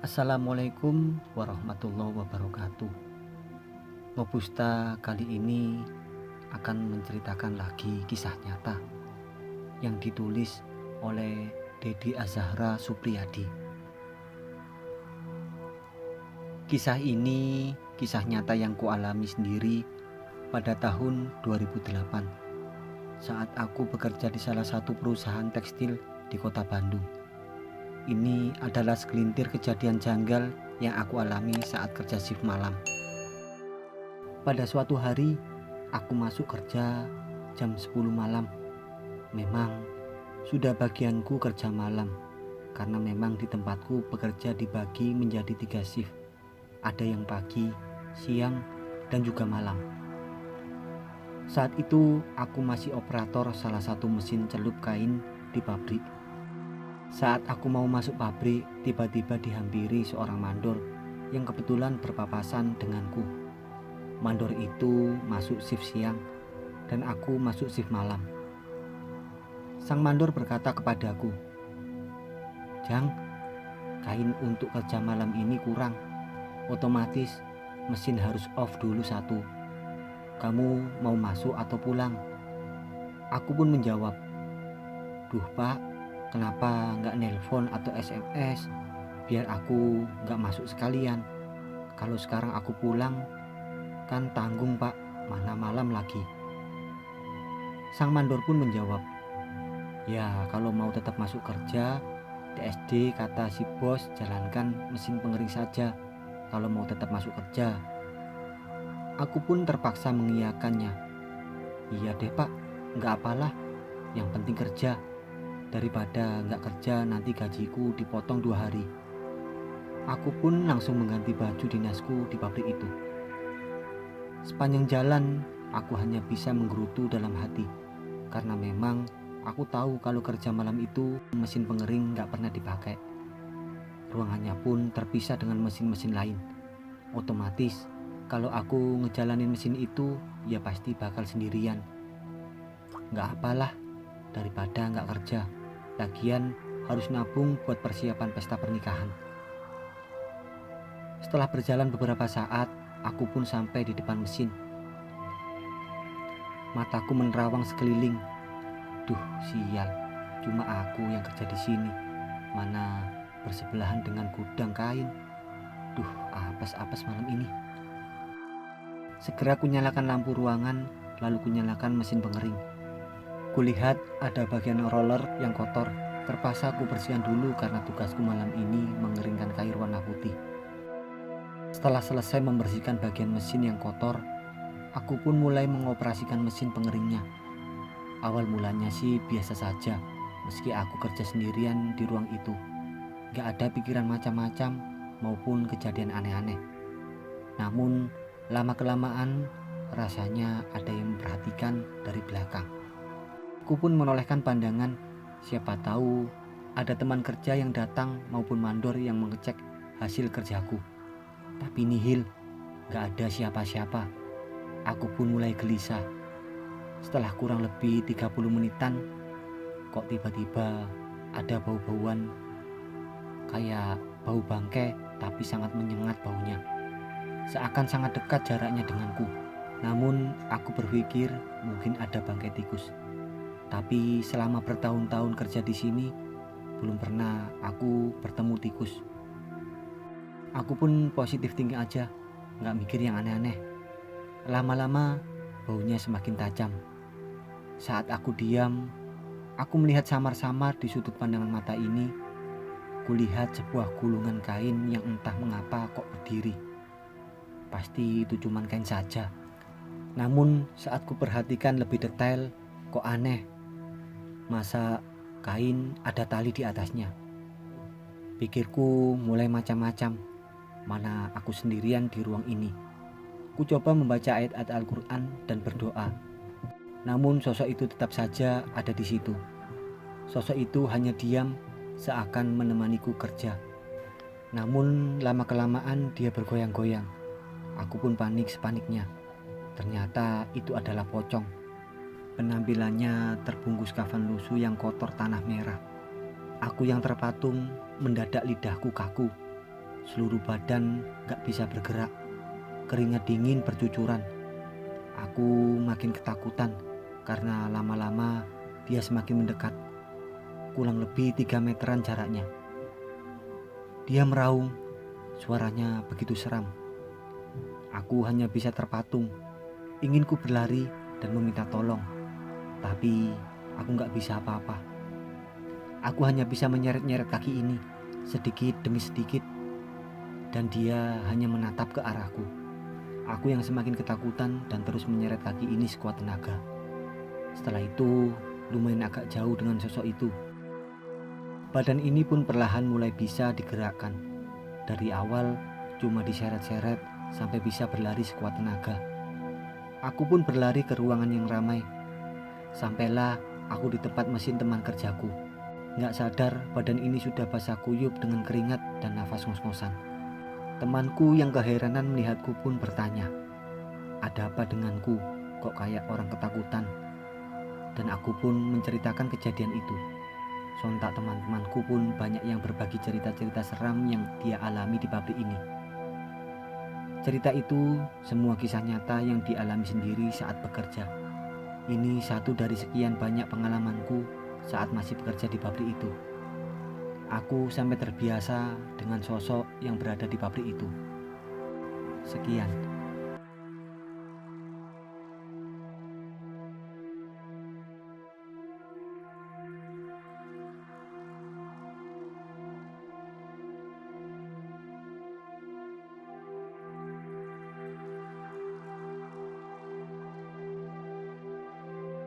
Assalamualaikum warahmatullahi wabarakatuh. Ngobusta kali ini akan menceritakan lagi kisah nyata yang ditulis oleh Dedi Azahra Supriyadi. Kisah ini kisah nyata yang kualami sendiri pada tahun 2008 saat aku bekerja di salah satu perusahaan tekstil di kota Bandung. Ini adalah segelintir kejadian janggal yang aku alami saat kerja shift malam. Pada suatu hari, aku masuk kerja jam 10 malam. Memang sudah bagianku kerja malam, karena memang di tempatku bekerja dibagi menjadi 3 shift. Ada yang pagi, siang, dan juga malam. Saat itu aku masih operator salah satu mesin celup kain di pabrik. Saat aku mau masuk pabrik, tiba-tiba dihampiri seorang mandor yang kebetulan berpapasan denganku. Mandor itu masuk shift siang dan aku masuk shift malam. Sang mandor berkata kepadaku, "Jang, kain untuk kerja malam ini kurang. Otomatis mesin harus off dulu satu. Kamu mau masuk atau pulang?" Aku pun menjawab, "Duh Pak, kenapa nggak nelpon atau SMS biar aku nggak masuk sekalian. Kalau sekarang aku pulang kan tanggung Pak, mana malam lagi." Sang mandor pun menjawab, "Ya kalau mau tetap masuk kerja, TSD kata si bos jalankan mesin pengering saja kalau mau tetap masuk kerja." Aku pun terpaksa mengiyakannya. "Iya deh Pak, nggak apalah, yang penting kerja. Daripada nggak kerja nanti gajiku dipotong 2 hari." Aku pun langsung mengganti baju dinasku di pabrik itu. Sepanjang jalan aku hanya bisa menggerutu dalam hati, karena memang aku tahu kalau kerja malam itu mesin pengering nggak pernah dipakai. Ruangannya pun terpisah dengan mesin-mesin lain. Otomatis kalau aku ngejalanin mesin itu ya pasti bakal sendirian. Nggak apalah, daripada nggak kerja. Lagian harus nabung buat persiapan pesta pernikahan. Setelah berjalan beberapa saat, aku pun sampai di depan mesin. Mataku menerawang sekeliling. Duh, sial, cuma aku yang kerja di sini. Mana bersebelahan dengan gudang kain. Duh, apes-apes malam ini. Segera kunyalakan lampu ruangan, lalu kunyalakan mesin pengering. Kulihat ada bagian roller yang kotor. Terpaksa aku bersihkan dulu karena tugasku malam ini mengeringkan kain warna putih. Setelah selesai membersihkan bagian mesin yang kotor, aku pun mulai mengoperasikan mesin pengeringnya. Awal mulanya sih biasa saja, meski aku kerja sendirian di ruang itu. Gak ada pikiran macam-macam maupun kejadian aneh-aneh. Namun lama-kelamaan rasanya ada yang memperhatikan dari belakang. Aku pun menolehkan pandangan, siapa tahu ada teman kerja yang datang maupun mandor yang mengecek hasil kerjaku. Tapi nihil, gak ada siapa-siapa. Aku pun mulai gelisah. Setelah kurang lebih 30 menitan, kok tiba-tiba ada bau-bauan kayak bau bangkai, tapi sangat menyengat baunya. Seakan sangat dekat jaraknya denganku. Namun aku berpikir mungkin ada bangkai tikus. Tapi selama bertahun-tahun kerja di sini, belum pernah aku bertemu tikus. Aku pun positif thinking aja, gak mikir yang aneh-aneh. Lama-lama baunya semakin tajam. Saat aku diam, aku melihat samar-samar di sudut pandangan mata ini. Kulihat sebuah gulungan kain yang entah mengapa kok berdiri. Pasti itu cuma kain saja. Namun saat ku perhatikan lebih detail, kok aneh. Masa kain ada tali di atasnya? Pikirku mulai macam-macam. Mana aku sendirian di ruang ini. Ku coba membaca ayat-ayat Al-Quran dan berdoa. Namun sosok itu tetap saja ada di situ. Sosok itu hanya diam seakan menemaniku kerja. Namun lama-kelamaan dia bergoyang-goyang. Aku pun panik sepaniknya. Ternyata itu adalah pocong. Penampilannya terbungkus kafan lusuh yang kotor tanah merah. Aku yang terpatung mendadak lidahku kaku. Seluruh badan gak bisa bergerak, keringat dingin bercucuran. Aku makin ketakutan karena lama-lama dia semakin mendekat. Kurang lebih 3 meteran jaraknya. Dia meraung, suaranya begitu seram. Aku hanya bisa terpatung, ingin ku berlari dan meminta tolong. Tapi aku gak bisa apa-apa. Aku hanya bisa menyeret-nyeret kaki ini, sedikit demi sedikit. Dan dia hanya menatap ke arahku. Aku yang semakin ketakutan dan terus menyeret kaki ini sekuat tenaga. Setelah itu, lumayan agak jauh dengan sosok itu. Badan ini pun perlahan mulai bisa digerakkan. Dari awal cuma diseret-seret sampai bisa berlari sekuat tenaga. Aku pun berlari ke ruangan yang ramai. Sampailah aku di tempat mesin teman kerjaku. Nggak sadar badan ini sudah basah kuyup dengan keringat dan nafas ngos-ngosan. Temanku yang keheranan melihatku pun bertanya, ada apa denganku, kok kayak orang ketakutan? Dan aku pun menceritakan kejadian itu. Sontak teman-temanku pun banyak yang berbagi cerita-cerita seram yang dia alami di pabrik ini. Cerita itu semua kisah nyata yang dialami sendiri saat bekerja. Ini satu dari sekian banyak pengalamanku saat masih bekerja di pabrik itu. Aku sampai terbiasa dengan sosok yang berada di pabrik itu. Sekian.